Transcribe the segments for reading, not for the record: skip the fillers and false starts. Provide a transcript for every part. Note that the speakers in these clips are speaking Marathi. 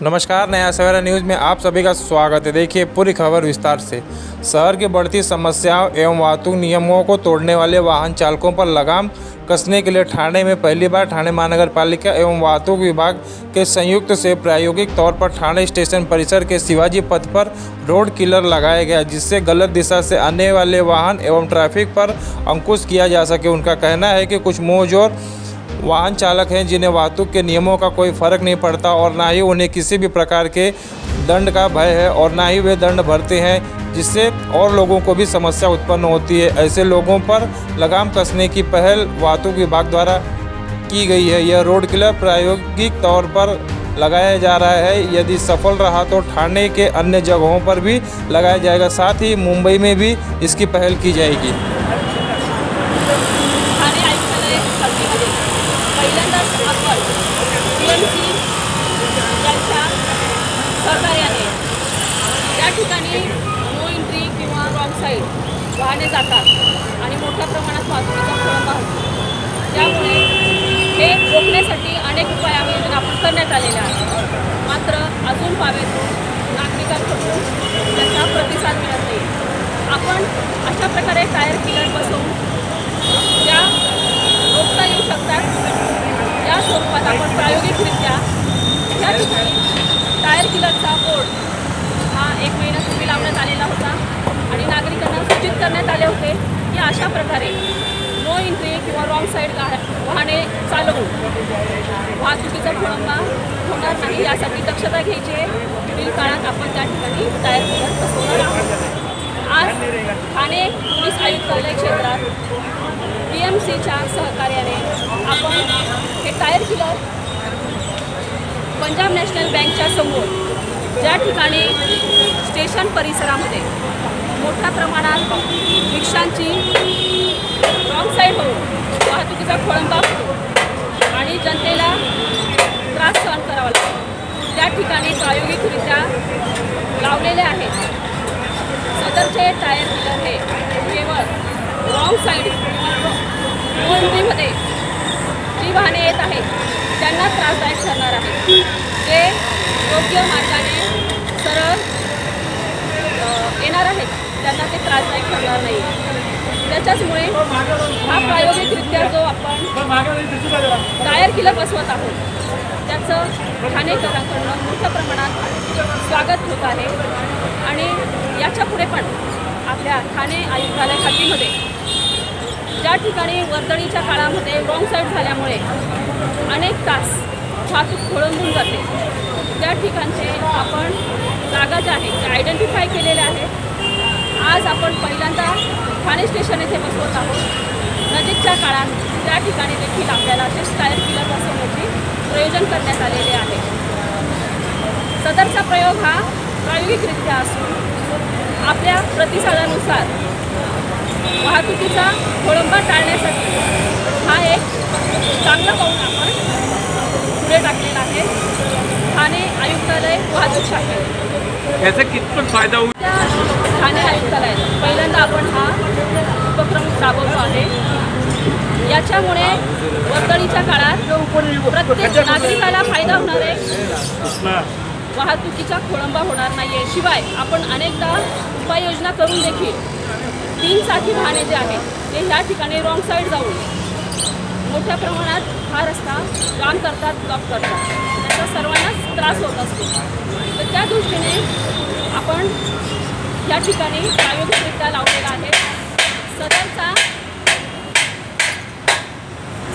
नमस्कार, नया सवेरा न्यूज़ में आप सभी का स्वागत है। देखिए पूरी खबर विस्तार से। शहर की बढ़ती समस्याओं एवं वाहतुक नियमों को तोड़ने वाले वाहन चालकों पर लगाम कसने के लिए ठाणे में पहली बार ठाणे महानगर पालिका एवं वाहतुक विभाग के संयुक्त से प्रायोगिक तौर पर ठाणे स्टेशन परिसर के शिवाजी पथ पर रोड किलर लगाया गया, जिससे गलत दिशा से आने वाले वाहन एवं ट्रैफिक पर अंकुश किया जा सके। उनका कहना है कि कुछ मुंहजोर वाहन चालक हैं जिन्हें वाहतुक के नियमों का कोई फर्क नहीं पड़ता और ना ही उन्हें किसी भी प्रकार के दंड का भय है और ना ही वे दंड भरते हैं, जिससे और लोगों को भी समस्या उत्पन्न होती है। ऐसे लोगों पर लगाम कसने की पहल वाहतुक विभाग द्वारा की गई है। यह रोड किलर प्रायोगिक तौर पर लगाया जा रहा है। यदि सफल रहा तो ठाणे के अन्य जगहों पर भी लगाया जाएगा, साथ ही मुंबई में भी इसकी पहल की जाएगी। पहिल्यांदाच आपण PMC यांच्या सहकार्याने या ठिकाणी नो एंट्री किंवा रॉंग साईड वाहने जातात आणि मोठ्या प्रमाणात वाहतुकीचा खोळंबा होतो। त्यामुळे हे रोखण्यासाठी अनेक उपाययोजना आपण करण्यात आलेल्या आहेत, मात्र अजून पावेतून नागरिकांकडून त्याचा प्रतिसाद मिळत नाही। आपण अशा प्रकारे टायर किलर बसवून त्या रोखता येऊ शकतात। या स्वरूपात आपण प्रायोगिकरित्या या ठिकाणी टायर किलरचा बोर्ड हा 1 महिन्यापूर्वी लावण्यात आलेला होता आणि नागरिकांना सूचित करण्यात आले होते की अशा प्रकारे नो एंट्री किंवा रॉंग साईड वाहने चालवून वाहतुकीचा खोळंबा होणार नाही, यासाठी दक्षता घ्यायची आहे। पुढील काळात आपण त्या ठिकाणी टायर किलर बसवणार आहोत। आज ठाणे पोलीस आयुक्तालय क्षेत्रात PMCच्या सहकार्याने आपण हे टायर किलर पंजाब नॅशनल बँकच्या समोर ज्या ठिकाणी स्टेशन परिसरामध्ये मोठ्या प्रमाणात रिक्षांची रॉंग साईड होऊन वाहतुकीचा खोळंबा होतो आणि जनतेला त्रास सहन करावा लागतो, त्या ठिकाणी प्रायोगिकरित्या लावलेले आहेत। सदरचे टायर किलर हे केवळ रॉंग साईड नो एंट्रीमध्ये जी वाहने येत आहेत त्यांना त्रासदायक ठरणार आहे। जे योग्य मार्गाने सरळ येणार आहेत त्यांना ते त्रासदायक ठरणार नाही। त्याच्यामुळे हा प्रायोगिकरित्या जो आपण टायर किलर बसवत आहोत त्याचं ठाणेकरांकडून मोठ्या प्रमाणात स्वागत होत आहे आणि याच्या पुढे पण आपल्या ठाणे आयुक्तालय खातीमध्ये ज्या ठिकाणी वर्दळीच्या काळामध्ये रॉंग साईड झाल्यामुळे अनेक तास वाहतूक खोळंबून जाते, त्या ठिकाणचे आपण जागा ज्या आहेत त्या आयडेंटिफाय केलेल्या आहेत। आज आपण पहिल्यांदा ठाणे स्टेशन येथे बसवत आहोत। नजीकच्या काळात त्या ठिकाणी देखील आपल्याला असेच टायर किलर बसवण्याचे प्रयोजन करण्यात आलेले आहे। सदरचा प्रयोग हा प्रायोगिकरित्या असून आपल्या प्रतिसादानुसार वाहतुकीचा खोळंबा टाळण्यासाठी हा एक चांगला पाऊल आपण पुढे टाकलेला आहे। ठाणे आयुक्तालय वाहतूक शाखेत याचा कितपत फायदा होईल? ठाणे आयुक्तालयात पहिल्यांदा आपण हा उपक्रम राबवतो आहे। याच्यामुळे वर्दळीच्या काळात प्रत्येक नागरिकाला फायदा होणार आहे, वाहतुकीचा खोळंबा होणार नाही आहे। शिवाय आपण अनेकदा उपाययोजना करून देखील 3 चाकी वाहने जे आहेत ते ह्या ठिकाणी रॉंग साईड जाऊन मोठ्या प्रमाणात हा रस्ता जाम करतात, ब्लॉक करतात, त्याचा सर्वांनाच त्रास होत असतो। तर त्या दृष्टीने आपण या ठिकाणी प्रायोगिकरित्या लावलेला आहे।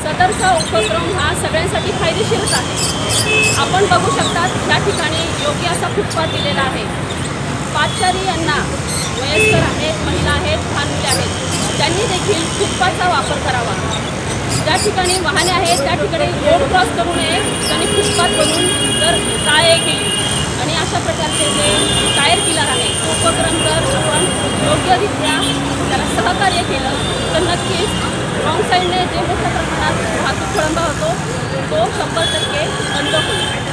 सदरचा उपक्रम हा सगळ्यांसाठी फायदेशीरच आहे। आपण बघू शकतात या ठिकाणी योग्य असा फुटपाथ दिलेला आहे। पादचारी यांना वयस्कर आहेत, महिला आहेत, लहान मुले आहेत, त्यांनी देखील फुटपाथचा वापर करावा। ज्या ठिकाणी वाहने आहेत त्या ठिकाणी रोड क्रॉस करू नये, त्यांनी फुटपाथ बनवून जर टाळे केली आणि अशा प्रकारचे जे टायर किलर आहे उपक्रम जर आपण योग्यरित्या त्याला सहकार्य केलं तर नक्कीच रॉंग साईडने जे मोठ्या प्रमाणात वाहतूक खोळंबा होतो तो 100% बंद होईल।